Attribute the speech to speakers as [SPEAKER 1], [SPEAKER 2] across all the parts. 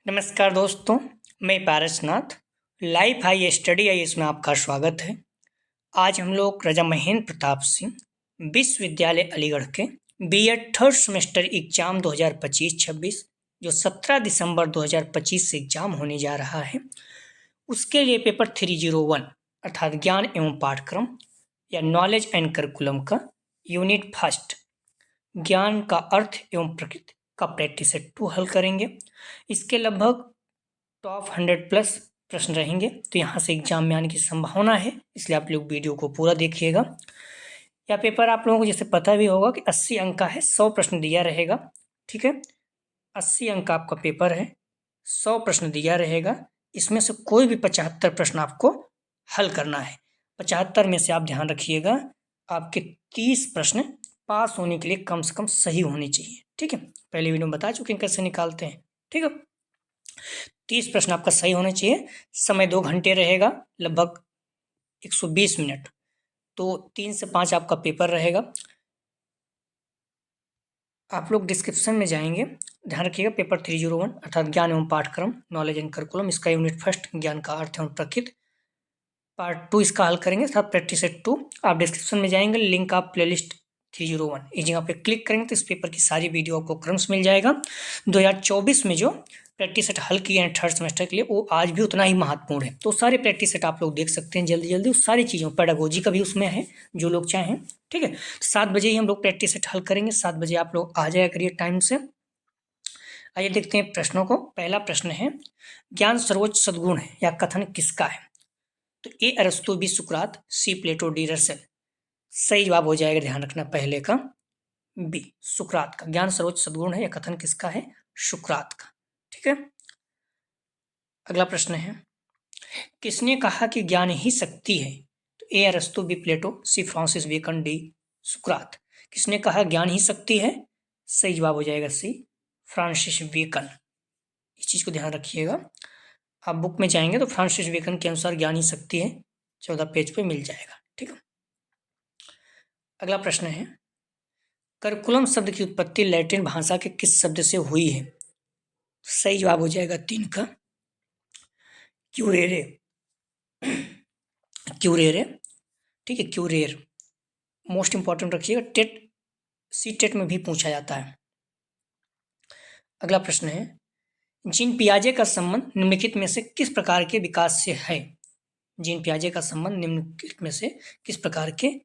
[SPEAKER 1] नमस्कार दोस्तों, मैं पारसनाथ। लाइफ हाई स्टडी आई इसमें आपका स्वागत है। आज हम लोग राजा महेंद्र प्रताप सिंह विश्वविद्यालय अलीगढ़ के बीएड थर्ड सेमेस्टर एग्जाम 2025-26 जो 17 दिसंबर 2025 से एग्जाम होने जा रहा है, उसके लिए पेपर 301 अर्थात ज्ञान एवं पाठक्रम या नॉलेज एंड करिकुलम का यूनिट फर्स्ट ज्ञान का अर्थ एवं प्रकृति का प्रैक्टिस सेट 2 हल करेंगे। इसके लगभग टॉप 100 प्लस प्रश्न रहेंगे, तो यहाँ से एग्जाम में आने की संभावना है, इसलिए आप लोग वीडियो को पूरा देखिएगा। यह पेपर आप लोगों को जैसे पता भी होगा कि 80 अंक का है, 100 प्रश्न दिया रहेगा। ठीक है, 80 अंक का आपका पेपर है, 100 प्रश्न दिया रहेगा। इसमें से कोई भी 75 प्रश्न आपको हल करना है। 75 में से आप ध्यान रखिएगा, आपके 30 प्रश्न पास होने के लिए कम से कम सही होने चाहिए। ठीक है, पहले वीडियो में बता चुके हैं कैसे निकालते हैं। ठीक है, 30 प्रश्न आपका सही होना चाहिए। समय 2 घंटे रहेगा, लगभग 120 मिनट। तो 3 से 5 आपका पेपर रहेगा। आप लोग डिस्क्रिप्शन में जाएंगे, ध्यान रखिएगा। पेपर 301 अर्थात ज्ञान एवं पाठक्रम नॉलेज एंड करिकुलम, इसका यूनिट फर्स्ट ज्ञान का अर्थ एवं प्रकृति, पार्ट 2 इसका हल करेंगे अर्थात प्रैक्टिस सेट 2। आप डिस्क्रिप्शन में जाएंगे, लिंक आप प्लेलिस्ट 301 इस जगह पे क्लिक करेंगे तो इस पेपर की सारी वीडियो आपको क्रम से मिल जाएगा। 2024 में जो प्रैक्टिस सेट हल किए हैं थर्ड सेमेस्टर के लिए, वो आज भी उतना ही महत्वपूर्ण है। तो सारे प्रैक्टिस सेट आप लोग देख सकते हैं जल्दी जल्दी, उस सारी चीज़ों पेडागोजी का भी उसमें है, जो लोग चाहें। ठीक है, 7 बजे ही हम लोग प्रैक्टिस सेट हल करेंगे। 7 बजे आप लोग आ जाया करिए टाइम से। आइए देखते हैं प्रश्नों को। पहला प्रश्न है, ज्ञान सर्वोच्च सद्गुण है या कथन किसका है? तो ए अरस्तु, बी सुकरात, सी प्लेटो, डी रसेल। सही जवाब हो जाएगा, ध्यान रखना पहले का, बी सुकरात का। ज्ञान सर्वोच्च सद्गुण है या कथन किसका है? सुकरात का। ठीक है, अगला प्रश्न है, किसने कहा कि ज्ञान ही शक्ति है? तो ए अरस्तु, बी प्लेटो, सी फ्रांसिस बेकन, डी सुकरात। किसने कहा ज्ञान ही शक्ति है? सही जवाब हो जाएगा सी फ्रांसिस बेकन। इस चीज को ध्यान रखिएगा। आप बुक में जाएंगे तो फ्रांसिस बेकन के अनुसार ज्ञान ही शक्ति है, 14 पेज पे मिल जाएगा। ठीक है, अगला प्रश्न है, करिकुलम शब्द की उत्पत्ति लैटिन भाषा के किस शब्द से हुई है? सही जवाब हो जाएगा 3 का, क्यूरेरे। क्यूरेरे, ठीक है, क्यूरेर। मोस्ट इंपॉर्टेंट रखिएगा, टेट सी टेट में भी पूछा जाता है। अगला प्रश्न है, जीन पियाजे का संबंध निम्नलिखित में से किस प्रकार के विकास से है? जीन पियाजे का संबंध निम्नलिखित में से किस प्रकार के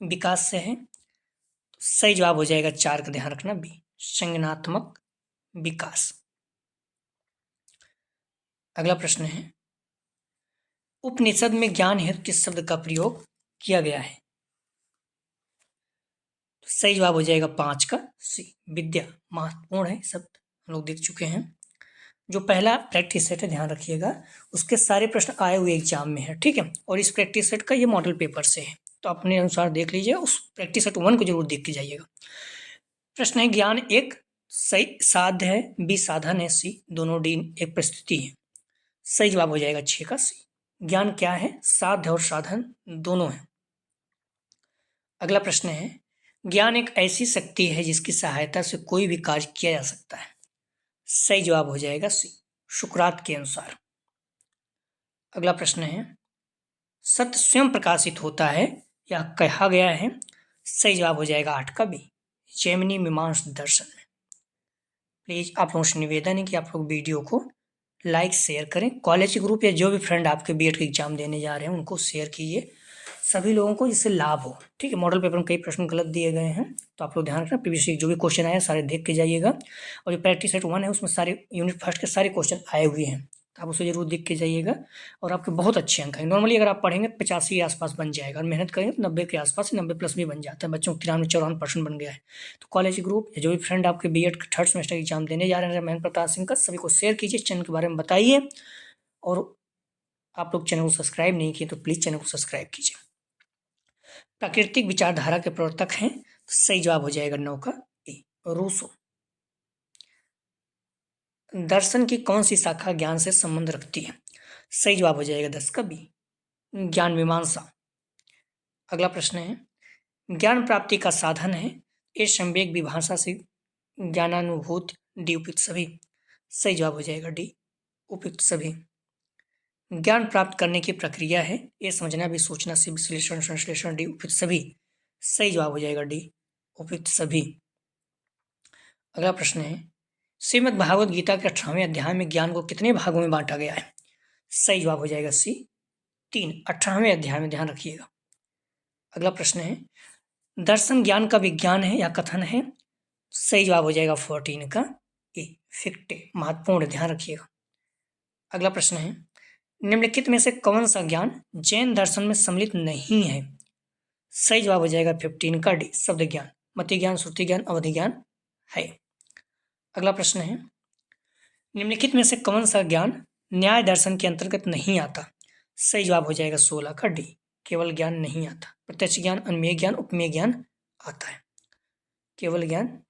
[SPEAKER 1] विकास से है? तो सही जवाब हो जाएगा 4 का, ध्यान रखना, बी संज्ञानात्मक विकास। अगला प्रश्न है, उपनिषद में ज्ञान हेतु किस शब्द का प्रयोग किया गया है? तो सही जवाब हो जाएगा 5 का, सी विद्या। महत्वपूर्ण है शब्द, हम लोग देख चुके हैं। जो पहला प्रैक्टिस सेट है, ध्यान रखिएगा, उसके सारे प्रश्न आए हुए एग्जाम में है। ठीक है, और इस प्रैक्टिस सेट का ये मॉडल पेपर से है, तो अपने अनुसार देख लीजिए। उस प्रैक्टिस सेट 1 को जरूर देख के जाइएगा। प्रश्न है, ज्ञान एक सही साध्य है, बी साधन है, सी दोनों, डी एक परिस्थिति है। सही जवाब हो जाएगा 6 का, सी ज्ञान क्या है? साध्य और साधन दोनों है। अगला प्रश्न है, ज्ञान एक ऐसी शक्ति है जिसकी सहायता से कोई भी कार्य किया जा सकता है। सही जवाब हो जाएगा सी सुकरात के अनुसार। अगला प्रश्न है, सत्य स्वयं प्रकाशित होता है या कहा गया है? सही जवाब हो जाएगा 8 का, बी जैमिनी मीमांसा दर्शन में। प्लीज आप लोगों से निवेदन है कि आप लोग वीडियो को लाइक शेयर करें। कॉलेज ग्रुप या जो भी फ्रेंड आपके बीएड का एग्जाम देने जा रहे हैं उनको शेयर कीजिए, सभी लोगों को जिससे लाभ हो। ठीक है, मॉडल पेपर में कई प्रश्न गलत दिए गए हैं, तो आप लोग ध्यान रखना। प्रीवियस जो भी क्वेश्चन आए सारे देख के जाइएगा, और जो प्रैक्टिस सेट 1 है उसमें सारे यूनिट फर्स्ट के सारे क्वेश्चन आए हुए हैं, तो आप उसे जरूर देख के जाइएगा। और आपके बहुत अच्छे अंक हैं। नॉर्मली अगर आप पढ़ेंगे 85 के आसपास बन जाएगा, और मेहनत करेंगे तो 90 के आसपास, 90 प्लस भी बन जाता है। बच्चों को 93-54% बन गया है। तो कॉलेज ग्रुप या जो भी फ्रेंड आपके बीएड थर्ड सेमेस्टर एग्जाम देने जा रहे हैं महेंद्र प्रताप सिंह का, सभी को शेयर कीजिए, चैनल के बारे में बताइए। और आप लोग चैनल को सब्सक्राइब नहीं किए तो प्लीज़ चैनल को सब्सक्राइब कीजिए। प्राकृतिक विचारधारा के प्रवर्तक हैं, तो सही जवाब हो जाएगा 9 का, ए रूसो। दर्शन की कौन सी शाखा ज्ञान से संबंध रखती है? सही जवाब हो जाएगा 10 का, बी ज्ञान मीमांसा। अगला प्रश्न है, ज्ञान प्राप्ति का साधन है, ए संवेग विभाषा से ज्ञानानुभूति, डी उपयुक्त सभी। सही जवाब हो जाएगा डी उपयुक्त सभी। ज्ञान प्राप्त करने की प्रक्रिया है, ये समझना भी, सोचना से विश्लेषण संश्लेषण, डी उपयुक्त सभी। सही जवाब हो जाएगा डी उपयुक्त सभी। अगला प्रश्न है, श्रीमद् भागवत गीता के 18वें अध्याय में ज्ञान को कितने भागों में बांटा गया है? सही जवाब हो जाएगा सी 3, 18वें अध्याय में, ध्यान रखिएगा। अगला प्रश्न है, दर्शन ज्ञान का विज्ञान है या कथन है? सही जवाब हो जाएगा 14 का ए, फिक्टे, महत्वपूर्ण, ध्यान रखिएगा। अगला प्रश्न है, निम्नलिखित में से कौन सा ज्ञान जैन दर्शन में सम्मिलित नहीं है? सही जवाब हो जाएगा 15 का डी, शब्द ज्ञान, मति ज्ञान, श्रुति ज्ञान, अवधि ज्ञान है। अगला प्रश्न है, निम्नलिखित में से कौन सा ज्ञान न्याय दर्शन के अंतर्गत नहीं आता? सही जवाब हो जाएगा 16 का डी, केवल ज्ञान नहीं आता। प्रत्यक्ष ज्ञान, अन्मेय ज्ञान, उपमेय ज्ञान आता है, केवल ज्ञान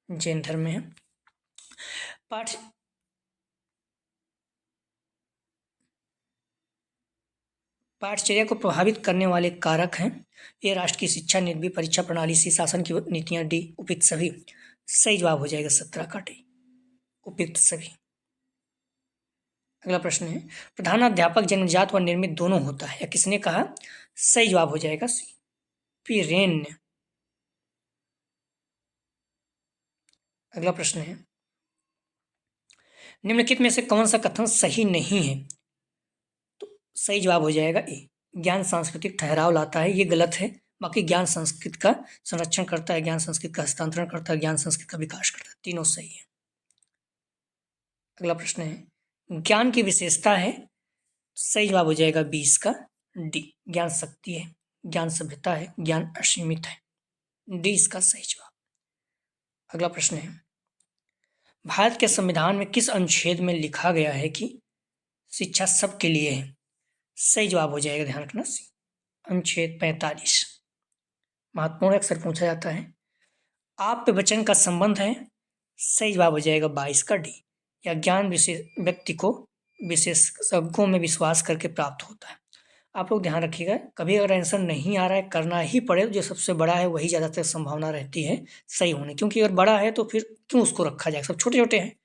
[SPEAKER 1] जैन धर्म में है। पाठचर्या को प्रभावित करने वाले कारक हैं, ये राष्ट्र की शिक्षा नीति, परीक्षा प्रणाली, सी शासन की नीतियां, डी उपयुक्त सभी। सही जवाब हो जाएगा 17 का डी, उपयुक्त सभी। अगला प्रश्न है, प्रधानाध्यापक जन्मजात व निर्मित दोनों होता है, या किसने कहा? सही जवाब हो जाएगा सी, पी रेन ने। अगला प्रश्न है, निम्नलिखित में से कौन सा कथन सही नहीं है? तो सही जवाब हो जाएगा ए, ज्ञान सांस्कृतिक ठहराव लाता है, ये गलत है। बाकी ज्ञान संस्कृत का संरक्षण करता है, ज्ञान संस्कृत का हस्तांतरण करता है, ज्ञान संस्कृत का विकास करता है, तीनों सही है। अगला प्रश्न है, ज्ञान की विशेषता है? सही जवाब हो जाएगा 20 का डी, ज्ञान शक्ति है, ज्ञान सभ्यता है, ज्ञान असीमित है, डी इसका सही जवाब। अगला प्रश्न है, भारत के संविधान में किस अनुच्छेद में लिखा गया है कि शिक्षा सबके लिए है? सही जवाब हो जाएगा, ध्यान रखना सी, अनुच्छेद 45। महत्वपूर्ण अक्सर पूछा जाता है। आप पे वचन का संबंध है? सही जवाब हो जाएगा 22 का डी, या ज्ञान विशेष व्यक्ति को विशेषज्ञों में विश्वास करके प्राप्त होता है। आप लोग ध्यान रखिएगा, कभी अगर आंसर नहीं आ रहा है, करना ही पड़े, तो जो सबसे बड़ा है वही ज़्यादातर संभावना रहती है सही होने, क्योंकि अगर बड़ा है तो फिर क्यों उसको रखा जाए, सब छोटे छोटे हैं,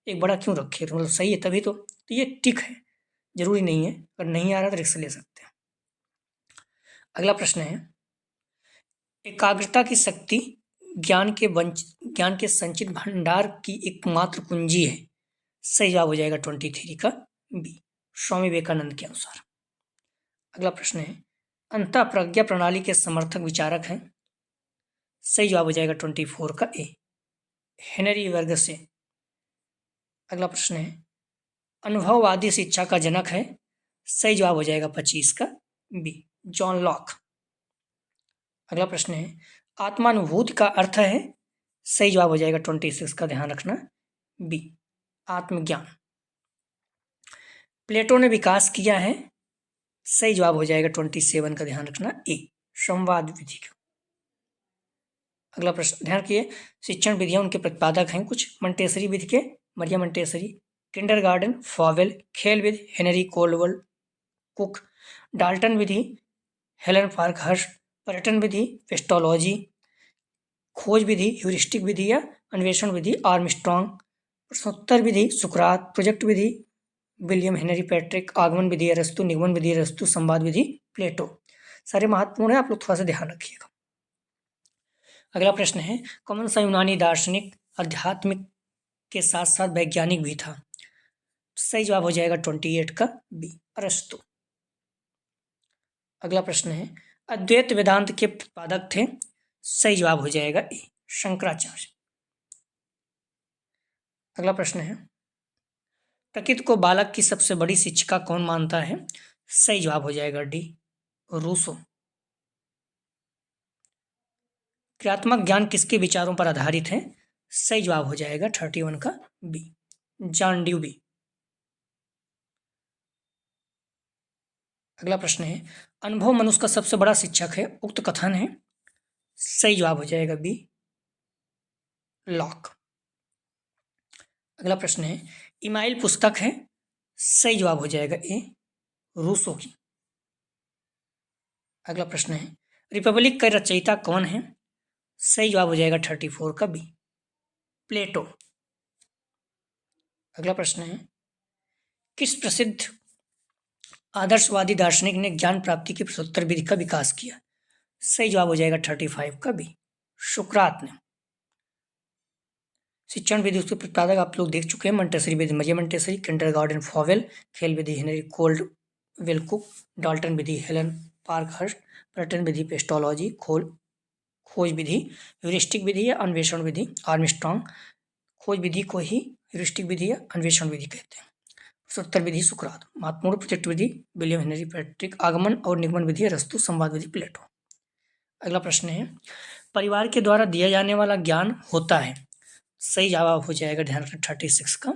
[SPEAKER 1] एक बड़ा क्यों रखे, तो मतलब सही है तभी तो ये टिक है, जरूरी नहीं है, अगर नहीं आ रहा तो रिस्क ले सकते हैं। अगला प्रश्न है, एकाग्रता की शक्ति ज्ञान के संचित भंडार की एकमात्र कुंजी है। सही जवाब हो जाएगा 23 का बी, स्वामी विवेकानंद के अनुसार। अगला प्रश्न है, अंतःप्रज्ञा प्रणाली के समर्थक विचारक हैं? सही जवाब हो जाएगा 24 का ए, हेनरी वर्ग से। अगला प्रश्न है, अनुभववादी शिक्षा का जनक है? सही जवाब हो जाएगा 25 का बी, जॉन लॉक। अगला प्रश्न है, आत्मानुभूति का अर्थ है? सही जवाब हो जाएगा 26 का, ध्यान रखना बी, आत्मज्ञान। प्लेटो ने विकास किया है? सही जवाब हो जाएगा 27 का, ध्यान रखना ए, संवाद विधि का। अगला प्रश्न ध्यान रखिए, शिक्षण विधियां उनके प्रतिपादक हैं कुछ, मंटेसरी विधि के मरिया मंटेसरी, किंडरगार्टन फॉवेल, खेल विधि हेनरी कोलवल कुक, डाल्टन विधि हेलन पार्कहर्स्ट, पर्यटन विधि पेस्टोलॉजी, खोज विधि ह्यूरिस्टिक विधि या अन्वेषण विधि आर्मस्ट्रॉन्ग, प्रश्नोत्तर विधि सुकरात, प्रोजेक्ट विधि विलियम हेनरी पैट्रिक, आगमन विधि अरस्तु, निगमन विधि अरस्तु, संवाद विधि प्लेटो। सारे महत्वपूर्ण है, आप लोग थोड़ा सा ध्यान रखिएगा। अगला प्रश्न है, कौन सा यूनानी दार्शनिक आध्यात्मिक के साथ साथ वैज्ञानिक भी था? सही जवाब हो जाएगा 28 का बी, अरस्तु। अगला प्रश्न है, अद्वैत वेदांत के प्रतिपादक थे? सही जवाब हो जाएगा ए, शंकराचार्य। अगला प्रश्न है, प्रकृति को बालक की सबसे बड़ी शिक्षिका कौन मानता है? सही जवाब हो जाएगा डी, रूसो। क्रियात्मक ज्ञान किसके विचारों पर आधारित है? सही जवाब हो जाएगा 31 का बी, जॉन ड्यूबी। अगला प्रश्न है, अनुभव मनुष्य का सबसे बड़ा शिक्षक है, उक्त कथन है? सही जवाब हो जाएगा बी, लॉक। अगला प्रश्न है, इमाइल पुस्तक है? सही जवाब हो जाएगा ए, रूसो की। अगला प्रश्न है, रिपब्लिक का रचयिता कौन है? सही जवाब हो जाएगा 34 का बी, प्लेटो। अगला प्रश्न है, किस प्रसिद्ध आदर्शवादी दार्शनिक ने ज्ञान प्राप्ति की प्रश्नोत्तर विधि का विकास किया? सही जवाब हो जाएगा 35 का बी, सुकरात ने। शिक्षण विधि उसके प्रतिपादक आप लोग देख चुके हैं, मंटेसरी विधि मजे मंटेसरी, किंडरगार्टन फॉवेल, खेल विधि हेनरी कोल्ड विलकुक, डाल्टन विधि हेलन पार्कहर्स्ट, पर्टन विधि पेस्टोलॉजी, खोज विधि, ह्यूरिस्टिक विधि या अन्वेषण विधि आर्मस्ट्रॉन्ग, खोज विधि को ही ह्यूरिस्टिक विधि या अन्वेषण विधि कहते हैं। प्रश्नोत्तर विधि सुकरात, महत्वपूर्ण प्रोजेक्ट विधि विलियम हेनरी पैट्रिक, आगमन और निगमन विधि अरस्तु, संवाद विधि प्लेटो। अगला प्रश्न है, परिवार के द्वारा दिया जाने वाला ज्ञान होता है? सही जवाब हो जाएगा, ध्यान रखना 36 का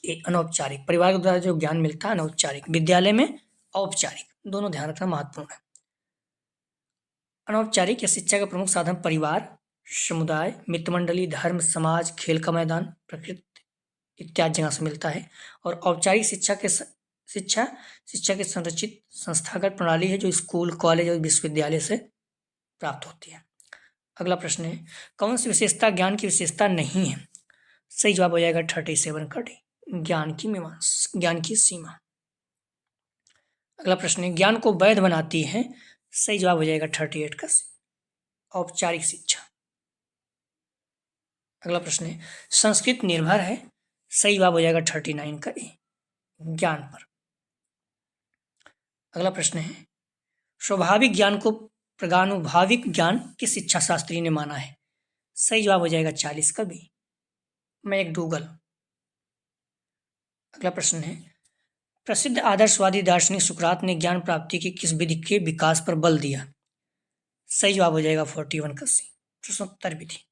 [SPEAKER 1] ए, अनौपचारिक। परिवार के द्वारा जो ज्ञान मिलता है अनौपचारिक, विद्यालय में औपचारिक, दोनों ध्यान रखना महत्वपूर्ण है। अनौपचारिक या शिक्षा का प्रमुख साधन परिवार, समुदाय, मित्रमंडली, धर्म, समाज, खेल का मैदान, प्रकृति इत्यादि जगह से मिलता है। और औपचारिक शिक्षा के संरचित संस्थागत प्रणाली है जो स्कूल, कॉलेज और विश्वविद्यालय से प्राप्त होती है। अगला प्रश्न है, कौन सी विशेषता ज्ञान की विशेषता नहीं है? सही जवाब हो जाएगा 37 का डी, ज्ञान की सीमा। अगला प्रश्न है, ज्ञान को वैध बनाती है? सही जवाब हो जाएगा 38 का सी, औपचारिक शिक्षा। अगला प्रश्न है, संस्कृत निर्भर है? सही जवाब हो जाएगा 39 का ए, ज्ञान पर। अगला प्रश्न है, स्वाभाविक ज्ञान को प्रगानुभाविक ज्ञान किस शिक्षा शास्त्री ने माना है? सही जवाब हो जाएगा 40 का बी, मैकडूगल। अगला प्रश्न है, प्रसिद्ध आदर्शवादी दार्शनिक सुकरात ने ज्ञान प्राप्ति की किस विधि के विकास पर बल दिया? सही जवाब हो जाएगा 41 का सी, प्रश्नोत्तर विधि।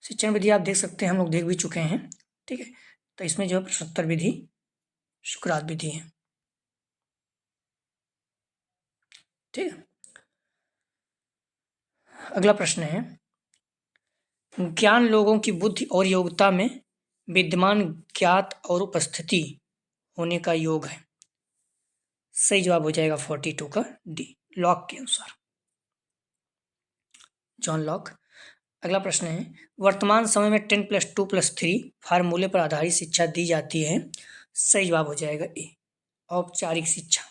[SPEAKER 1] शिक्षण विधि आप देख सकते हैं, हम लोग देख भी चुके हैं, ठीक है। तो इसमें जो है प्रश्नोत्तर विधि सुकरात विधि है, ठीक है। अगला प्रश्न है, ज्ञान लोगों की बुद्धि और योग्यता में विद्यमान ज्ञात और उपस्थिति होने का योग है। सही जवाब हो जाएगा 42 का डी, लॉक के अनुसार, जॉन लॉक। अगला प्रश्न है, वर्तमान समय में 10+2+3 फार्मूले पर आधारित शिक्षा दी जाती है। सही जवाब हो जाएगा ए, औपचारिक शिक्षा,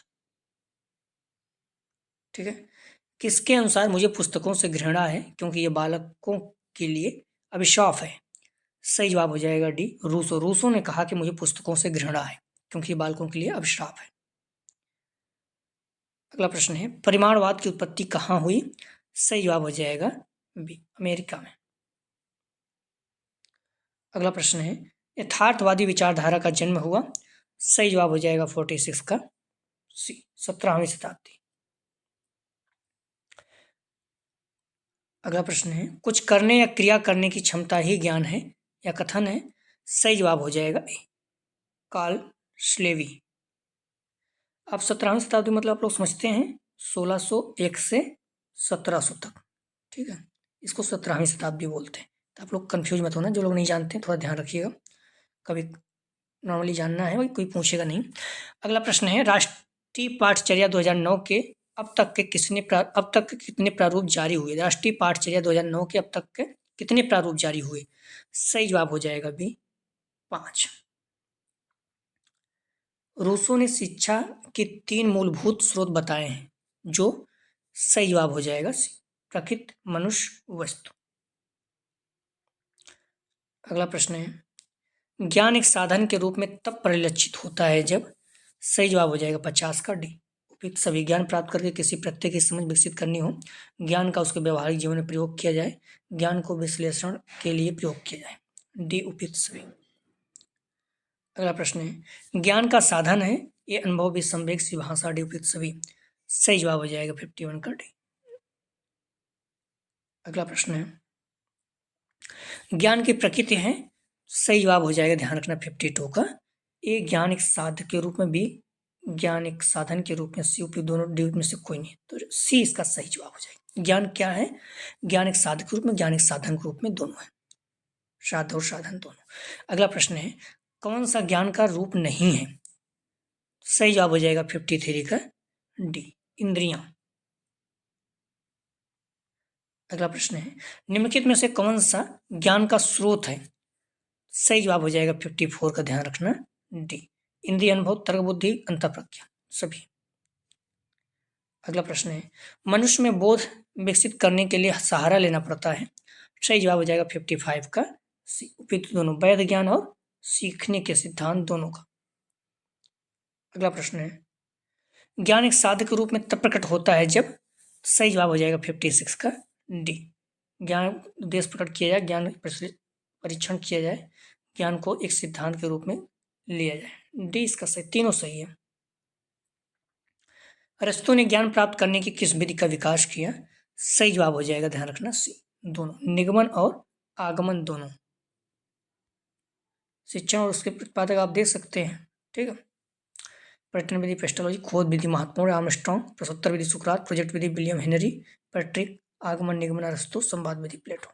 [SPEAKER 1] ठीक है। किसके अनुसार मुझे पुस्तकों से घृणा है क्योंकि ये बालकों के लिए अभिशाप है? सही जवाब हो जाएगा डी, रूसो ने कहा कि मुझे पुस्तकों से घृणा है क्योंकि ये बालकों के लिए अभिशाप है। अगला प्रश्न है, परिमाणवाद की उत्पत्ति कहाँ हुई? सही जवाब हो जाएगा बी, अमेरिका में। अगला प्रश्न है, यथार्थवादी विचारधारा का जन्म हुआ? सही जवाब हो जाएगा 46 का सी, 17वीं शताब्दी। अगला प्रश्न है, कुछ करने या क्रिया करने की क्षमता ही ज्ञान है या कथन है? सही जवाब हो जाएगा ए, कार्ल स्लेवी। अब 17वीं शताब्दी मतलब आप लोग समझते हैं 1601 से 1700 तक, ठीक है। इसको 17वीं शताब्दी बोलते हैं। तो आप लोग कंफ्यूज मत होना, जो लोग नहीं जानते हैं थोड़ा ध्यान रखिएगा, कभी नॉर्मली जानना है, कोई पूछेगा नहीं। अगला प्रश्न है, राष्ट्रीय पाठचर्या 2009 के अब तक के कितने प्रारूप जारी हुए? राष्ट्रीय पाठचर्या 2009 के अब तक के कितने प्रारूप जारी हुए? सही जवाब हो जाएगा बी, 5। रूसो ने शिक्षा के 3 मूलभूत स्रोत बताए हैं, जो सही जवाब हो जाएगा सी, प्रकृति, मनुष्य, वस्तु। अगला प्रश्न है, ज्ञान एक साधन के रूप में तब परिलक्षित होता है जब? सही जवाब हो जाएगा 50 का डी, उपयुक्त सभी ज्ञान प्राप्त करके किसी प्रत्यय की समझ विकसित करनी हो, ज्ञान का उसके व्यवहारिक जीवन में प्रयोग किया जाए, ज्ञान को विश्लेषण के लिए प्रयोग किया जाए, डी, उपयुक्त सभी। अगला प्रश्न है, ज्ञान का साधन है ये अनुभव भी संवेग सी भाषा, डी, उपयुक्त सभी। सही जवाब हो जाएगा 51 का डी। अगला प्रश्न है, ज्ञान की प्रकृति है? सही जवाब हो जाएगा, ध्यान रखना 52 का ए, ज्ञान एक साधन के रूप में, बी, ज्ञान एक साधन के रूप में, सी, उपयुक्त दोनों, डी में से कोई नहीं, तो सी इसका सही जवाब हो जाएगा। ज्ञान क्या है? ज्ञान एक साधन के रूप में, ज्ञान एक साधन के रूप में, दोनों है, साध और साधन दोनों। अगला प्रश्न है, कौन सा ज्ञान का रूप नहीं है? सही जवाब हो जाएगा 53 का डी, इंद्रियां। अगला प्रश्न है, निम्नलिखित में से कौन सा ज्ञान का स्रोत है? सही जवाब हो जाएगा 54 का, ध्यान रखना डी। इंद्रिय अनुभव, तर्क बुद्धि, अंतःप्रज्ञा सभी। अगला प्रश्न है, मनुष्य में बोध विकसित करने के लिए सहारा लेना पड़ता है। सही जवाब हो जाएगा 55 का सी। उपयुक्त दोनों, वैध ज्ञान और सीखने के सिद्धांत दोनों का। अगला प्रश्न है, ज्ञान एक साधक के रूप में तब प्रकट होता है जब। सही जवाब हो जाएगा 56 का डी। ज्ञान उद्देश्य प्रकट किया जाए, ज्ञान परीक्षण किया जाए, ज्ञान को एक सिद्धांत के रूप में लिया जाए, डी इसका सही। तीनों सही है। अरस्तु ने ज्ञान प्राप्त करने की किस विधि का विकास किया। सही जवाब हो जाएगा, ध्यान रखना सी, दोनों, निगमन और आगमन दोनों। शिक्षण और उसके प्रतिपादक आप देख सकते हैं, ठीक है। पर्यटन विधि पेस्टोलॉजी, खोज विधि महत्वपूर्ण आर्मस्ट्रॉन्ग, प्रसोत्तर विधि सुकरात, प्रोजेक्ट विधि विलियम हेनरी, पैट्रिक, आगमन निगमन अरस्तु, संवाद विधि प्लेटो।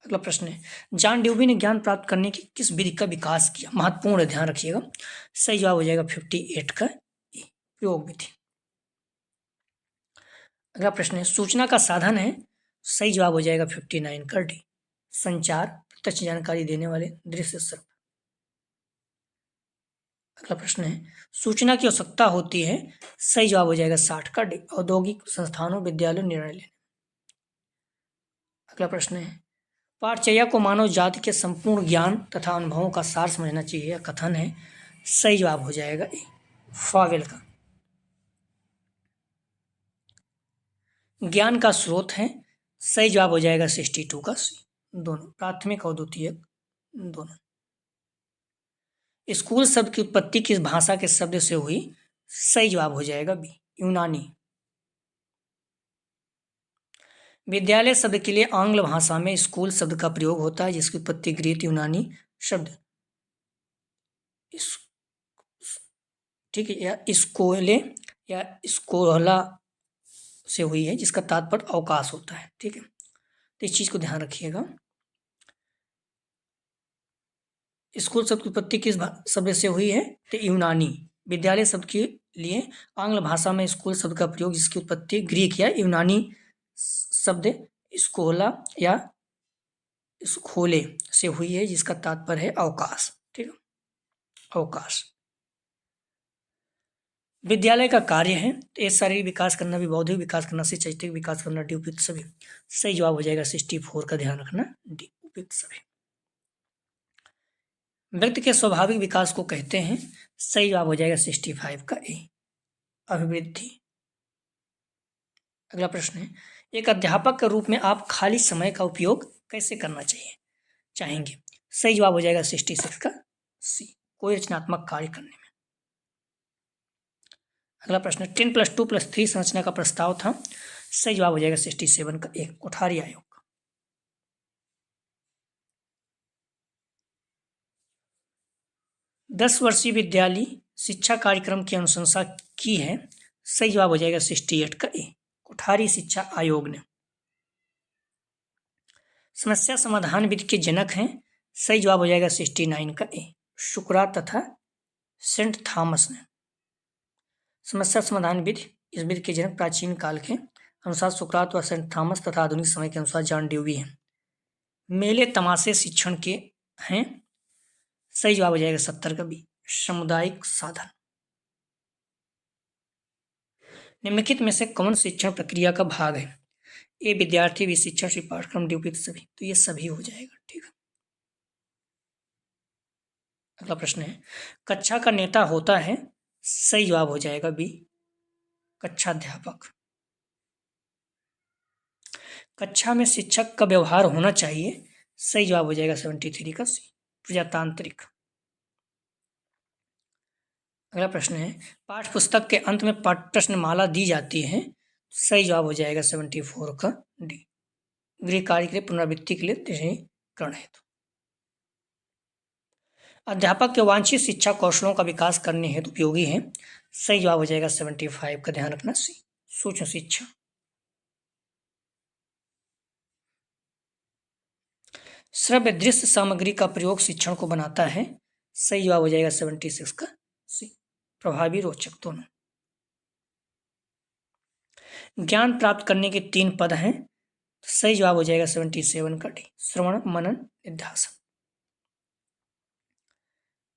[SPEAKER 1] अगला प्रश्न है, जॉन ड्यूवी ने ज्ञान प्राप्त करने की किस विधि का विकास किया। महत्वपूर्ण है, ध्यान रखिएगा। सही जवाब हो जाएगा 58 का ए, प्रयोग विधि। अगला प्रश्न है, सूचना का साधन है। सही जवाब हो जाएगा 59 का डी, संचार, प्रत्यक्ष जानकारी देने वाले, दृश्य सर्प। अगला प्रश्न है, सूचना की आवश्यकता होती है। सही जवाब हो जाएगा 60 का डी, औद्योगिक संस्थानों, विद्यालयों, निर्णय लेने। अगला प्रश्न है, पाठचर्या को मानव जाति के संपूर्ण ज्ञान तथा अनुभवों का सार समझना चाहिए, यह कथन है। सही जवाब हो जाएगा ए, फावेल का। ज्ञान का स्रोत है। सही जवाब हो जाएगा 62 का सी, दोनों, प्राथमिक और द्वितीयक दोनों। स्कूल शब्द की उत्पत्ति किस भाषा के शब्द से हुई। सही जवाब हो जाएगा बी, यूनानी। विद्यालय शब्द के लिए आंग्ल भाषा में स्कूल शब्द का प्रयोग होता है, जिसकी उत्पत्ति ग्रीक यूनानी शब्द ठीक है, या स्कोले या स्कोला से हुई है, जिसका तात्पर्य अवकाश होता है, ठीक है। तो इस चीज को ध्यान रखिएगा। स्कूल शब्द की उत्पत्ति किस शब्द से हुई है, तो यूनानी। विद्यालय शब्द के लिए आंग्ल भाषा में स्कूल शब्द का प्रयोग, जिसकी उत्पत्ति ग्रीक या यूनानी शब्द स्कोला या स्कोले से हुई है, जिसका तात्पर्य है अवकाश, ठीक है, अवकाश। विद्यालय का कार्य है, तो ये शारीरिक विकास करना भी, बौद्धिक विकास करना, चैतिक विकास करना, डी उपयुक्त सभी। सही जवाब हो जाएगा 64 का, ध्यान रखना डी उपयुक्त सभी। व्यक्ति के स्वाभाविक विकास को कहते हैं। सही जवाब हो जाएगा 65 का ए, अभिवृद्धि। अगला प्रश्न है, एक अध्यापक के रूप में आप खाली समय का उपयोग कैसे करना चाहेंगे। सही जवाब हो जाएगा 66 का सी, कोई रचनात्मक कार्य करने में। अगला प्रश्न, 10+2+3 संरचना का प्रस्ताव था। सही जवाब हो जाएगा 67 का ए, कोठारी आयोग। 10 वर्षीय विद्यालय शिक्षा कार्यक्रम की अनुशंसा की है। सही जवाब हो जाएगा 68 का ए, कोठारी शिक्षा आयोग ने। समस्या समाधान विधि के जनक हैं। सही जवाब हो जाएगा 69 का ए, सुकरात तथा सेंट थॉमस ने। समस्या समाधान विधि, इस विधि के जनक प्राचीन काल के अनुसार सुकरात व सेंट थॉमस तथा आधुनिक समय के अनुसार जॉन ड्यूवी हैं। मेले तमाशे शिक्षण के हैं। सही जवाब हो जाएगा 70 का बी, सामुदायिक साधन। निम्नलिखित में से कौन शिक्षण प्रक्रिया का भाग है। ए विद्यार्थी, भी शिक्षण, सी पाठ्यक्रम, डी उपयुक्त सभी। तो ये सभी हो जाएगा, ठीक है। अगला प्रश्न है, कक्षा का नेता होता है। सही जवाब हो जाएगा बी, कक्षाध्यापक। कक्षा में शिक्षक का व्यवहार होना चाहिए। सही जवाब हो जाएगा 73 का सी, प्रजातांत्रिक। अगला प्रश्न है, पाठ्य पुस्तक के अंत में प्रश्नमाला दी जाती है। सही जवाब हो जाएगा 74 का डी, गृह कार्य के लिए, पुनरावृत्ति के लिए, दृढ़ीकरण हेतु। अध्यापक के वांछित शिक्षा कौशलों का विकास करने हेतु उपयोगी है। सही जवाब हो जाएगा 75 का, ध्यान रखना सी, सूक्ष्म शिक्षा। श्रव्य दृश्य सामग्री का प्रयोग शिक्षण को बनाता है। सही जवाब हो जाएगा 76 का सी, प्रभावी, रोचक दोनों। ज्ञान प्राप्त करने के 3 पद हैं। सही जवाब हो जाएगा 77 का डी, श्रवण, मनन, निध्यासन।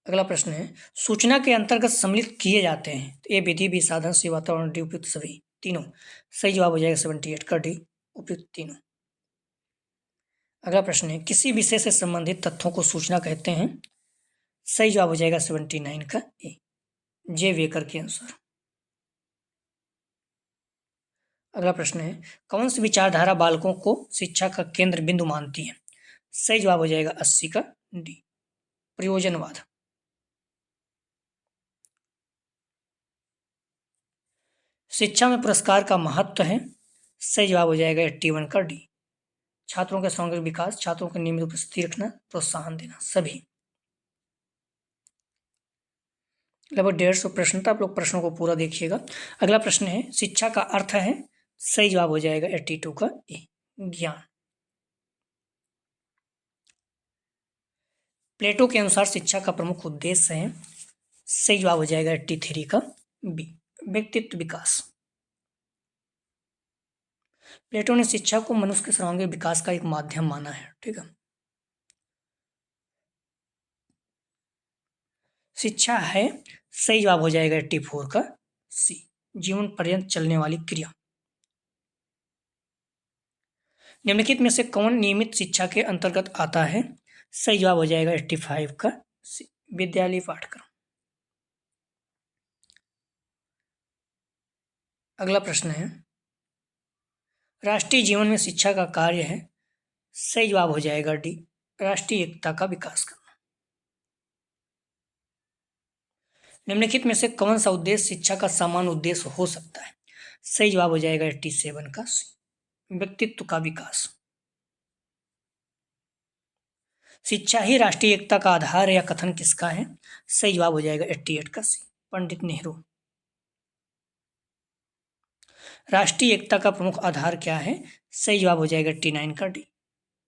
[SPEAKER 1] अगला प्रश्न है, सूचना के अंतर्गत सम्मिलित किए जाते हैं। तो ए विधि, बी साधन, सी वातावरण, डी उपयुक्त सभी तीनों। सही जवाब हो जाएगा 78 का डी, उपयुक्त तीनों। अगला प्रश्न है, किसी विषय से संबंधित तथ्यों को सूचना कहते हैं। सही जवाब हो जाएगा 79 का ए, जे वेकर के अनुसार। अगला प्रश्न है, कौन सी विचारधारा बालकों को शिक्षा का केंद्र बिंदु मानती है। सही जवाब हो जाएगा 80 का डी, प्रयोजनवाद। शिक्षा में पुरस्कार का महत्व है। सही जवाब हो जाएगा 81 का डी, छात्रों के समग्र विकास, छात्रों को नियमित उपस्थिति रखना, प्रोत्साहन देना, सभी। लगभग 150 प्रश्न था, आप लोग प्रश्नों को पूरा देखिएगा। अगला प्रश्न है, शिक्षा का अर्थ है। सही जवाब हो जाएगा 82 का ए, ज्ञान। प्लेटो के अनुसार शिक्षा का प्रमुख उद्देश्य है। सही जवाब हो जाएगा 83 का बी, व्यक्तित्व विकास। प्लेटो ने शिक्षा को मनुष्य के सर्वांगीण विकास का एक माध्यम माना है। ठीक है। शिक्षा है। सही जवाब हो जाएगा 84 का सी, जीवन पर्यंत चलने वाली क्रिया। निम्नलिखित में से कौन नियमित शिक्षा के अंतर्गत आता है। सही जवाब हो जाएगा 85 का सी, विद्यालय पाठ्यक्रम। अगला प्रश्न है, राष्ट्रीय जीवन में शिक्षा का कार्य है। सही जवाब हो जाएगा डी, राष्ट्रीय एकता का विकास करना। निम्नलिखित में से कौन सा उद्देश्य शिक्षा का सामान्य उद्देश्य हो सकता है। सही जवाब हो जाएगा 87 का सी, व्यक्तित्व का विकास। शिक्षा ही राष्ट्रीय एकता का आधार है, या कथन किसका है। सही जवाब हो जाएगा 88 का सी, पंडित नेहरू। राष्ट्रीय एकता का प्रमुख आधार क्या है। सही जवाब हो जाएगा 89 का डी,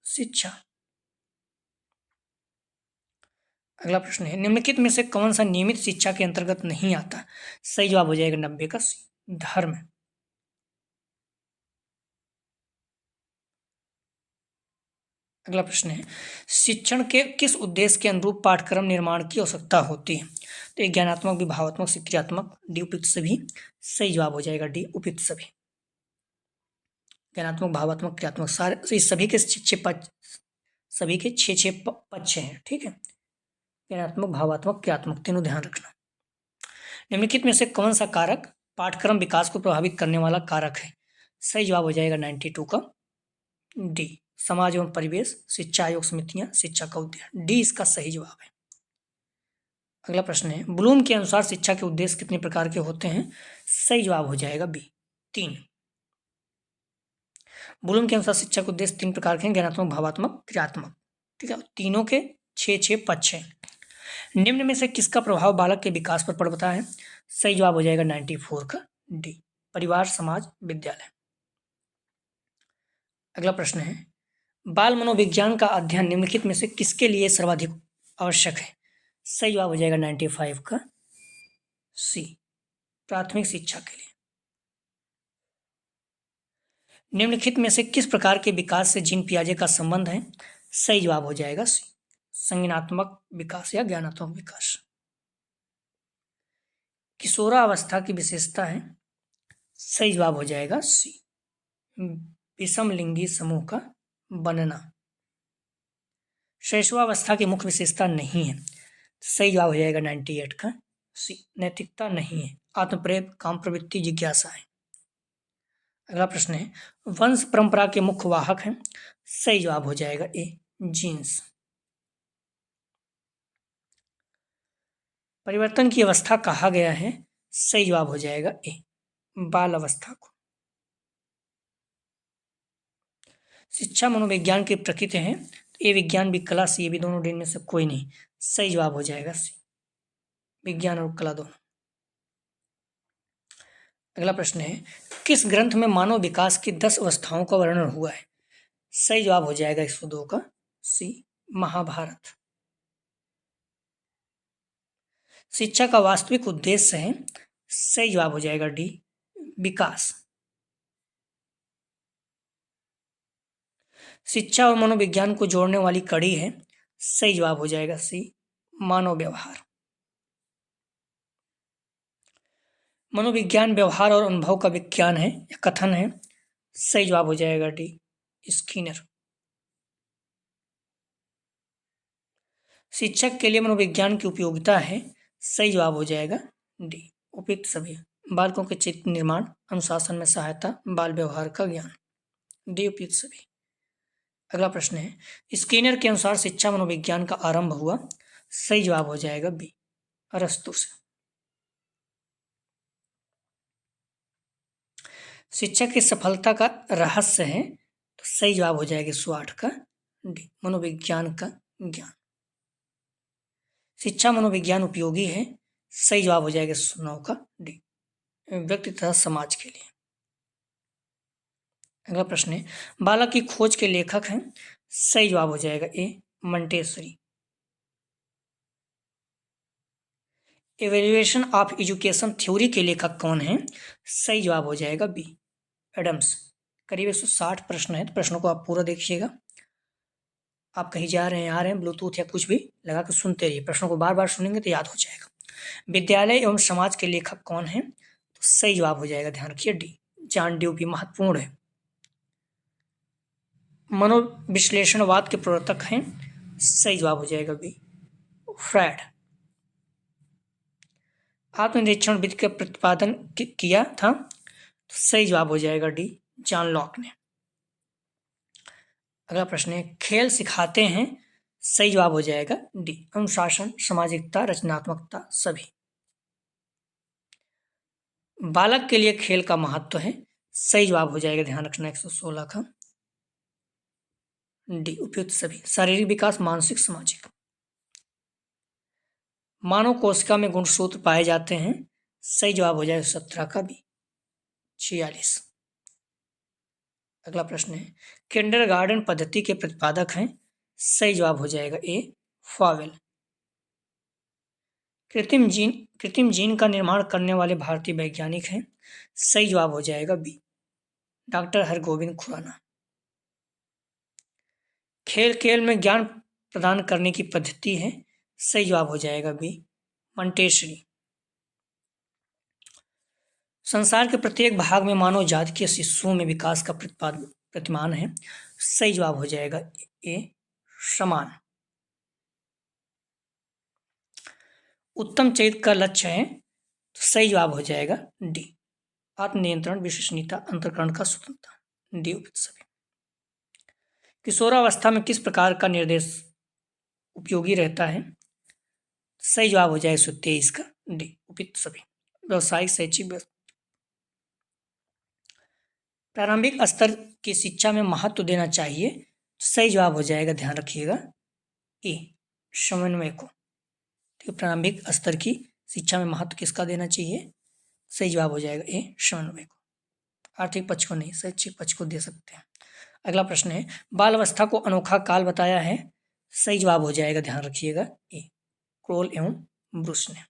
[SPEAKER 1] शिक्षा। अगला प्रश्न है, निम्नलिखित में से कौन सा नियमित शिक्षा के अंतर्गत नहीं आता। सही जवाब हो जाएगा 90 का सी, धर्म। अगला प्रश्न है, शिक्षण के किस उद्देश्य के अनुरूप पाठ्यक्रम निर्माण की आवश्यकता होती है। तो एक ज्ञानात्मक, विभावात्मक, क्रियात्मक, डी उपयुक्त सभी। सही जवाब हो जाएगा डी, उपयुक्त सभी। ज्ञानात्मक, भावात्मक, क्रियात्मक, सारे सभी के छः पक्ष हैं। ठीक है। ज्ञानात्मक, भावात्मक, क्रियात्मक, तीनों ध्यान रखना। निम्नलिखित में से कौन सा कारक पाठ्यक्रम विकास को प्रभावित करने वाला कारक है। सही जवाब हो जाएगा 92 का डी, समाज एवं परिवेश, शिक्षा आयोग समितियां, शिक्षा का उद्देश्य, डी इसका सही जवाब है। अगला प्रश्न है, ब्लूम के अनुसार शिक्षा के उद्देश्य कितने प्रकार के होते हैं। सही जवाब हो जाएगा बी, 3। ब्लूम के अनुसार शिक्षा के उद्देश्य 3 प्रकार के हैं, ज्ञानात्मक, भावात्मक, क्रियात्मक। ठीक है। तीनों के 6 पक्ष हैं। निम्न में से किसका प्रभाव बालक के विकास पर पड़ता है। सही जवाब हो जाएगा 94 का डी, परिवार, समाज, विद्यालय। अगला प्रश्न है, बाल मनोविज्ञान का अध्ययन निम्नलिखित में से किसके लिए सर्वाधिक आवश्यक है। सही जवाब हो जाएगा 95 का सी, प्राथमिक शिक्षा के लिए। निम्नलिखित में से किस प्रकार के विकास से जीन पियाजे का संबंध है। सही जवाब हो जाएगा सी, संज्ञानात्मक विकास या ज्ञानात्मक विकास। किशोरावस्था की विशेषता है। सही जवाब हो जाएगा सी, विषम लिंगी समूह का बनना। शैशवावस्था की मुख्य विशेषता नहीं है। सही जवाब हो जाएगा 98 का सी, नैतिकता नहीं है, आत्मप्रेम, काम प्रवृत्ति, जिज्ञासा है। अगला प्रश्न है, वंश परंपरा के मुख्य वाहक हैं। सही जवाब हो जाएगा ए, जीन्स। परिवर्तन की अवस्था कहा गया है। सही जवाब हो जाएगा ए, बाल अवस्था को। शिक्षा मनोविज्ञान की प्रकृति है। ए विज्ञान, बी कला, सी ये भी दोनों, डी में से कोई नहीं। सही जवाब हो जाएगा सी, विज्ञान और कला दोनों। अगला प्रश्न है, किस ग्रंथ में मानव विकास की 10 अवस्थाओं का वर्णन हुआ है। सही जवाब हो जाएगा 102 का सी, महाभारत। शिक्षा का वास्तविक उद्देश्य है। सही जवाब हो जाएगा डी, विकास। शिक्षा और मनोविज्ञान को जोड़ने वाली कड़ी है। सही जवाब हो जाएगा सी, मानव व्यवहार। मनोविज्ञान व्यवहार और अनुभव का विज्ञान है या कथन है। सही जवाब हो जाएगा डी, स्किनर। शिक्षक के लिए मनोविज्ञान की उपयोगिता है। सही जवाब हो जाएगा डी, उपयुक्त सभी। बालकों के चित्त निर्माण, अनुशासन में सहायता, बाल व्यवहार का ज्ञान, डी उपयुक्त सभी। अगला प्रश्न है, स्किनर के अनुसार शिक्षा मनोविज्ञान का आरंभ हुआ। सही जवाब हो जाएगा बी, अरस्तु से। शिक्षा की सफलता का रहस्य है, तो सही जवाब हो जाएगा 108 का डी, मनोविज्ञान का ज्ञान। शिक्षा मनोविज्ञान उपयोगी है। सही जवाब हो जाएगा 9 का डी, व्यक्ति तथा समाज के लिए। अगला प्रश्न है, बालक की खोज के लेखक हैं। सही जवाब हो जाएगा A, Montessori. Evaluation of education theory के लेखक कौन हैं? सही जवाब हो जाएगा बी, एडम्स। करीब 160 प्रश्न है, तो प्रश्नों को आप पूरा देखिएगा। आप कहीं जा रहे हैं, आ रहे हैं, ब्लूटूथ या कुछ भी लगा कर सुनते रहिए, प्रश्नों को बार बार सुनेंगे तो याद हो जाएगा। विद्यालय एवं समाज के लेखक कौन हैं? तो सही जवाब हो जाएगा, ध्यान रखिए डी, जॉन ड्यूवी। महत्वपूर्ण है। मनोविश्लेषणवाद के प्रवर्तक हैं। सही जवाब हो जाएगा बी, फ्रायड। आत्मनिरीक्षण विधि का प्रतिपादन किया था। तो सही जवाब हो जाएगा डी, जॉन लॉक ने। अगला प्रश्न है, खेल सिखाते हैं। सही जवाब हो जाएगा डी, अनुशासन, सामाजिकता, रचनात्मकता, सभी। बालक के लिए खेल का महत्व है। सही जवाब हो जाएगा, ध्यान रखना, 116 का डी, उपयुक्त सभी। शारीरिक विकास, मानसिक, सामाजिक। मानव कोशिका में गुणसूत्र पाए जाते हैं। सही जवाब हो जाएगा 17 का बी, 46। अगला प्रश्न है, किंडरगार्टन पद्धति के प्रतिपादक हैं। सही जवाब हो जाएगा ए, फॉवेल। कृत्रिम जीन का निर्माण करने वाले भारतीय वैज्ञानिक हैं। सही जवाब हो जाएगा बी, डॉक्टर हरगोविंद खुराना। खेल खेल में ज्ञान प्रदान करने की पद्धति है। सही जवाब हो जाएगा बी, मंटेसरी। संसार के प्रत्येक भाग में मानव जाति के शिशुओं में विकास का प्रतिमान है। सही जवाब हो जाएगा ए, समान। उत्तम चरित्र का लक्ष्य है। तो सही जवाब हो जाएगा डी, आत्मनियंत्रण, विश्वसनीयता, अंतःकरण का स्वतंत्रता, डी उपयुक्त सभी। किशोरावस्था में किस प्रकार का निर्देश उपयोगी रहता है? सही जवाब हो जाएगा 123 का डी, उपयुक्त सभी। व्यवसायिक, शैक्षिक। प्रारंभिक स्तर की शिक्षा में महत्व देना चाहिए। सही जवाब हो जाएगा, ध्यान रखिएगा ए, समन्वय को। ठीक, प्रारंभिक स्तर की शिक्षा में महत्व किसका देना चाहिए? सही जवाब हो जाएगा ए, समन्वय को। आर्थिक पक्ष को नहीं, शैक्षिक पक्ष को दे सकते हैं। अगला प्रश्न है, बाल अवस्था को अनोखा काल बताया है। सही जवाब हो जाएगा, ध्यान रखिएगा ए, क्रोल एवं ब्रुश ने।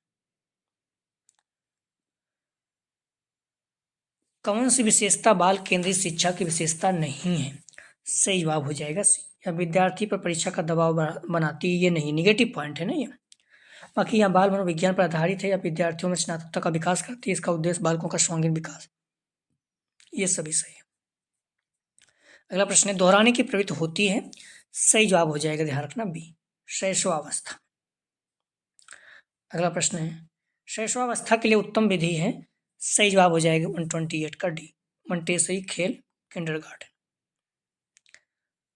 [SPEAKER 1] कौन सी विशेषता बाल केंद्रित शिक्षा की विशेषता नहीं है? सही जवाब हो जाएगा सी, या विद्यार्थी पर परीक्षा का दबाव बनाती है, ये नहीं, निगेटिव पॉइंट है ना ये। बाकी यहाँ बाल मनोविज्ञान पर आधारित है या विद्यार्थियों में रचनात्मकता का विकास करती है, इसका उद्देश्य बालकों का सर्वांगीण विकास, ये सभी सही है। अगला प्रश्न है, दोहराने की प्रवृत्ति होती है। सही जवाब हो जाएगा, ध्यान रखना बी, शैशवावस्था। अगला प्रश्न है, शैशवावस्था के लिए उत्तम विधि है। सही जवाब हो जाएगा 128 का डी, मंटेसरी, खेल, किंडरगार्टन।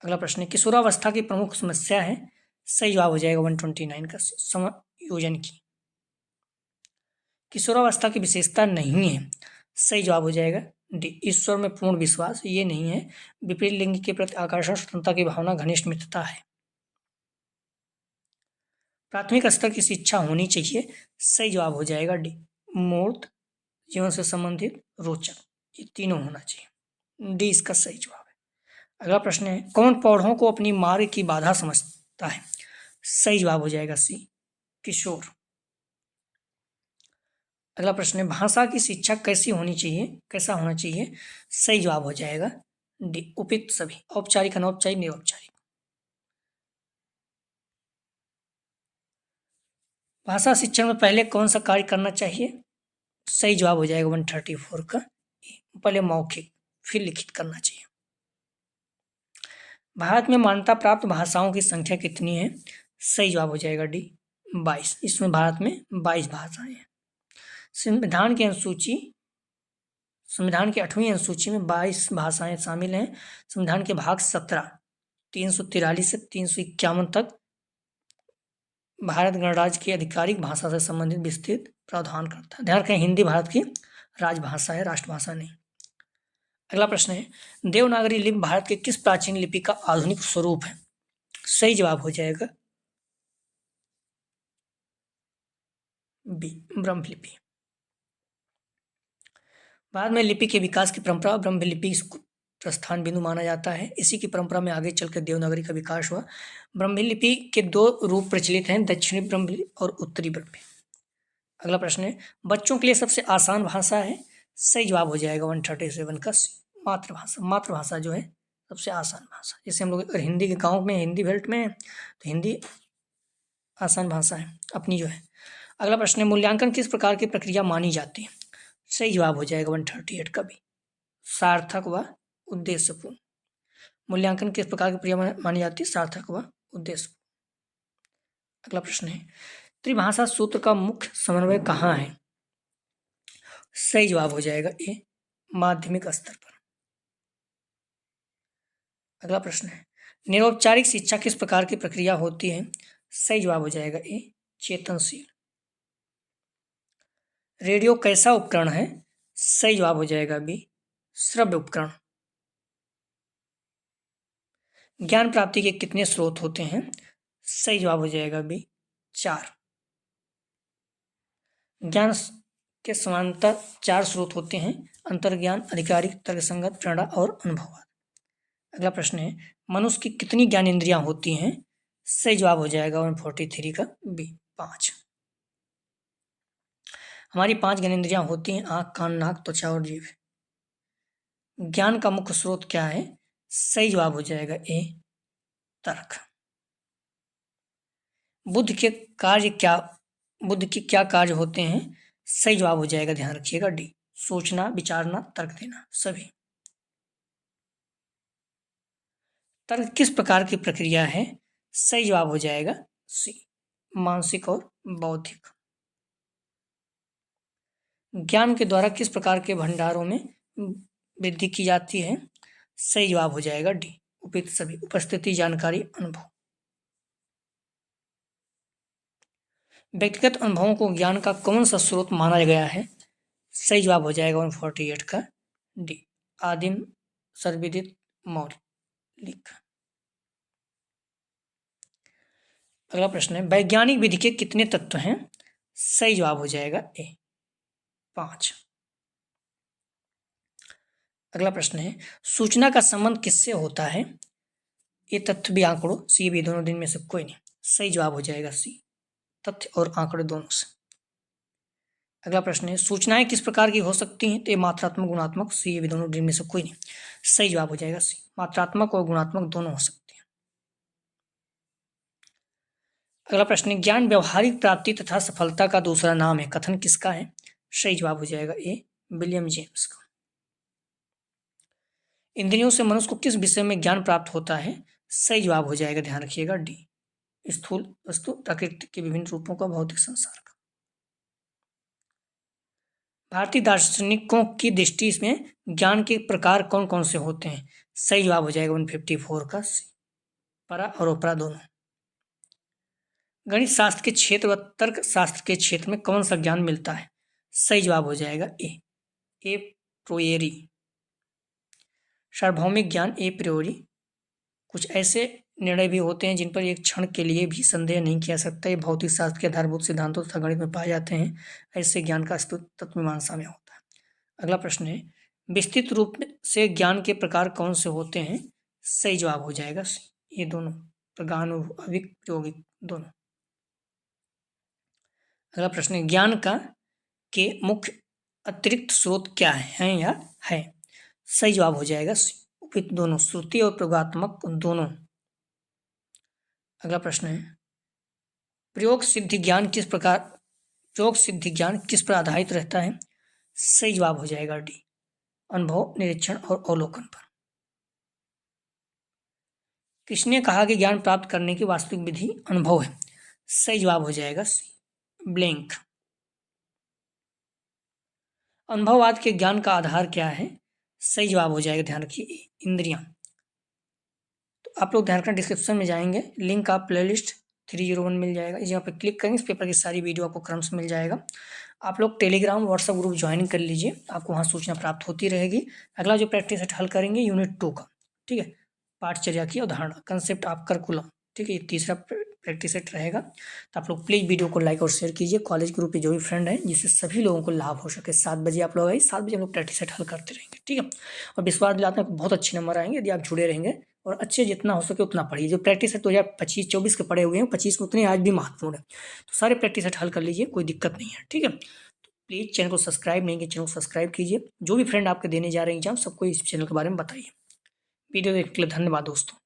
[SPEAKER 1] अगला प्रश्न है, किशोरावस्था की प्रमुख समस्या है। सही जवाब हो जाएगा 129 का समायोजन की। किशोरावस्था की विशेषता नहीं है। सही जवाब हो जाएगा डी, ईश्वर में पूर्ण विश्वास, ये नहीं है। विपरीत लिंग के प्रति आकर्षण, स्वतंत्रता की भावना, घनिष्ठ मित्रता है। प्राथमिक स्तर की शिक्षा होनी चाहिए। सही जवाब हो जाएगा डी, मूर्त, जीवन से संबंधित, रोचक, ये तीनों होना चाहिए, डी इसका सही जवाब है। अगला प्रश्न है, कौन पौधों को अपनी मार्ग की बाधा समझता है? सही जवाब हो जाएगा सी, किशोर। अगला प्रश्न है, भाषा की शिक्षा कैसी होनी चाहिए, कैसा होना चाहिए? सही जवाब हो जाएगा डी, उपयुक्त सभी, औपचारिक, अनौपचारिक, निरौपचारिक। भाषा शिक्षण में पहले कौन सा कार्य करना चाहिए? सही जवाब हो जाएगा 134 का ए। पहले मौखिक फिर लिखित करना चाहिए। भारत में मान्यता प्राप्त भाषाओं की संख्या कितनी है? सही जवाब हो जाएगा डी 22। इसमें भारत में 22 भाषाएं हैं। संविधान की अनुसूची, संविधान की 8वीं अनुसूची में 22 भाषाएं शामिल हैं। संविधान के भाग 17 343 से 351 तक भारत गणराज्य की आधिकारिक भाषा से संबंधित विस्तृत प्रावधान करता है। ध्यान रखें, हिंदी भारत की राजभाषा है, राष्ट्रभाषा नहीं। अगला प्रश्न है देवनागरी लिपि भारत के किस प्राचीन लिपि का आधुनिक स्वरूप है? सही जवाब हो जाएगा बी ब्रह्मलिपि। भारत में लिपि के विकास की परंपरा ब्रह्मलिपि को प्रस्थान बिंदु माना जाता है। इसी की परंपरा में आगे चलकर देवनागरी का विकास हुआ। ब्रह्मलिपि के 2 रूप प्रचलित हैं, दक्षिणी ब्रह्मलिपि और उत्तरी ब्रह्मलिपि। अगला प्रश्न है बच्चों के लिए सबसे आसान भाषा है? सही जवाब हो जाएगा 137 का मातृभाषा। मातृभाषा जो है सबसे आसान भाषा। जैसे हम लोग अगर हिंदी के गांव में, हिंदी बेल्ट में तो हिंदी आसान भाषा है अपनी जो है। अगला प्रश्न है मूल्यांकन किस प्रकार की प्रक्रिया मानी जाती है? सही जवाब हो जाएगा 138 का भी सार्थक व उद्देश्यपूर्ण। मूल्यांकन किस प्रकार की प्रक्रिया मानी जाती है? सार्थक व उद्देश्य। अगला प्रश्न है त्रिभाषा सूत्र का मुख्य समन्वय कहाँ है? सही जवाब हो जाएगा ए माध्यमिक स्तर पर। अगला प्रश्न है निरौपचारिक शिक्षा किस प्रकार की प्रक्रिया होती है? सही जवाब हो जाएगा ए चेतनशील। रेडियो कैसा उपकरण है? सही जवाब हो जाएगा बी श्रव्य उपकरण। ज्ञान प्राप्ति के कितने स्रोत होते हैं? सही जवाब हो जाएगा बी 4। ज्ञान के समांतर 4 स्रोत होते हैं, अंतर्ज्ञान, अधिकारिक, तर्कसंगत, प्रेरणा और अनुभव। अगला प्रश्न है मनुष्य की कितनी ज्ञान इंद्रियां होती हैं? सही जवाब हो जाएगा 143 का बी 5। हमारी 5 ज्ञानेंद्रियां होती हैं आंख, कान, नाक, त्वचा और जीभ। ज्ञान का मुख्य स्रोत क्या है? सही जवाब हो जाएगा ए तर्क। बुद्ध के क्या कार्य होते हैं? सही जवाब हो जाएगा, ध्यान रखिएगा डी सोचना, विचारना, तर्क देना सभी। तर्क किस प्रकार की प्रक्रिया है? सही जवाब हो जाएगा सी मानसिक और बौद्धिक। ज्ञान के द्वारा किस प्रकार के भंडारों में वृद्धि की जाती है? सही जवाब हो जाएगा डी उपयुक्त सभी, उपस्थिति, जानकारी, अनुभव। व्यक्तिगत अनुभवों को ज्ञान का कौन सा स्रोत माना गया है? सही जवाब हो जाएगा 148 का डी आदिम, सर्वविदित, मौलिक। अगला प्रश्न है वैज्ञानिक विधि के कितने तत्व हैं? सही जवाब हो जाएगा ए 5। अगला प्रश्न है सूचना का संबंध किससे होता है? ये तथ्य भी आंकड़ों, सी भी, दोनों दिन में से कोई नहीं। सही जवाब हो जाएगा सी तथ्य और आंकड़े दोनों से। अगला प्रश्न है सूचनाएं किस प्रकार की हो सकती हैं? तो ये मात्रात्मक, गुणात्मक, सी भी, दोनों दिन में से कोई नहीं। सही जवाब हो जाएगा सी मात्रात्मक और गुणात्मक दोनों हो सकती हैं। अगला प्रश्न है ज्ञान व्यवहारिक प्राप्ति तथा सफलता का दूसरा नाम है, कथन किसका है? सही जवाब हो जाएगा ए विलियम जेम्स का। इंद्रियों से मनुष्य को किस विषय में ज्ञान प्राप्त होता है? सही जवाब हो जाएगा, ध्यान रखिएगा डी स्थूल वस्तु, प्रकृति के विभिन्न रूपों का, भौतिक संसार का। भारतीय दार्शनिकों की दृष्टि में ज्ञान के प्रकार कौन कौन से होते हैं? सही जवाब हो जाएगा 154 का सी परा और उपरा दोनों। गणित शास्त्र के क्षेत्र व तर्क शास्त्र के क्षेत्र में कौन सा ज्ञान मिलता है? सही जवाब हो जाएगा ए प्रोएरी। सार्वभौमिक ज्ञान ए प्रियोरी। कुछ ऐसे निर्णय भी होते हैं जिन पर एक क्षण के लिए भी संदेह नहीं किया सकता, ये भौतिक शास्त्र के आधारभूत सिद्धांतों तथा गणित में पाए जाते हैं। ऐसे ज्ञान का अस्तित्व तत्वमीमांसा में होता है। अगला प्रश्न है विस्तृत रूप से ज्ञान के प्रकार कौन से होते हैं? सही जवाब हो जाएगा ये दोनों, प्रगानुभविक, प्रायोगिक दोनों। अगला प्रश्न है ज्ञान का के मुख्य अतिरिक्त स्रोत क्या है या है? सही जवाब हो जाएगा उपयुक्त दोनों, श्रुति और प्रयोगात्मक दोनों। अगला प्रश्न है प्रयोग सिद्धि ज्ञान किस पर आधारित रहता है? सही जवाब हो जाएगा डी, अनुभव, निरीक्षण और अवलोकन पर। किसने कहा कि ज्ञान प्राप्त करने की वास्तविक विधि अनुभव है? सही जवाब हो जाएगा सी, ब्लैंक। अनुभववाद के ज्ञान का आधार क्या है? सही जवाब हो जाएगा, ध्यान रखिए, इंद्रियां। तो आप लोग ध्यान रखना, डिस्क्रिप्शन में जाएंगे, लिंक आप प्लेलिस्ट 301 मिल जाएगा, इस जगह पर क्लिक करेंगे, इस पेपर की सारी वीडियो आपको क्रम से मिल जाएगा। आप लोग टेलीग्राम व्हाट्सएप ग्रुप ज्वाइन कर लीजिए, आपको वहाँ सूचना प्राप्त होती रहेगी। अगला जो प्रैक्टिस सेट हल करेंगे यूनिट 2 का, ठीक है, पाठचर्या की अवधारणा, कंसेप्ट ऑफ कर्कुलम, ठीक है, ये तीसरा प्रैक्टिस सेट रहेगा। तो आप लोग प्लीज़ वीडियो को लाइक और शेयर कीजिए कॉलेज ग्रुप पे जो भी फ्रेंड हैं, जिससे सभी लोगों को लाभ हो सके। 7 बजे आप लोग आइए, 7 बजे हम लोग प्रैक्टिस सेट हल करते रहेंगे, ठीक है। और विश्वास दिलाते हैं बहुत अच्छे नंबर आएंगे यदि आप जुड़े रहेंगे, और अच्छे जितना हो सके उतना पढ़िए। जो प्रैक्टिस सेट 2025-24 के पढ़े हुए हैं, 25 में उतने आज भी महत्वपूर्ण है, तो सारे प्रैक्टिस सेट हल कर लीजिए, कोई दिक्कत नहीं है, ठीक है। प्लीज़ चैनल को सब्सक्राइब नहीं किया, चैनल को सब्सक्राइब कीजिए। जो भी फ्रेंड आपके देने जा रहे हैं एग्जाम, सबको इस चैनल के बारे में बताइए। वीडियो देखने के लिए धन्यवाद दोस्तों।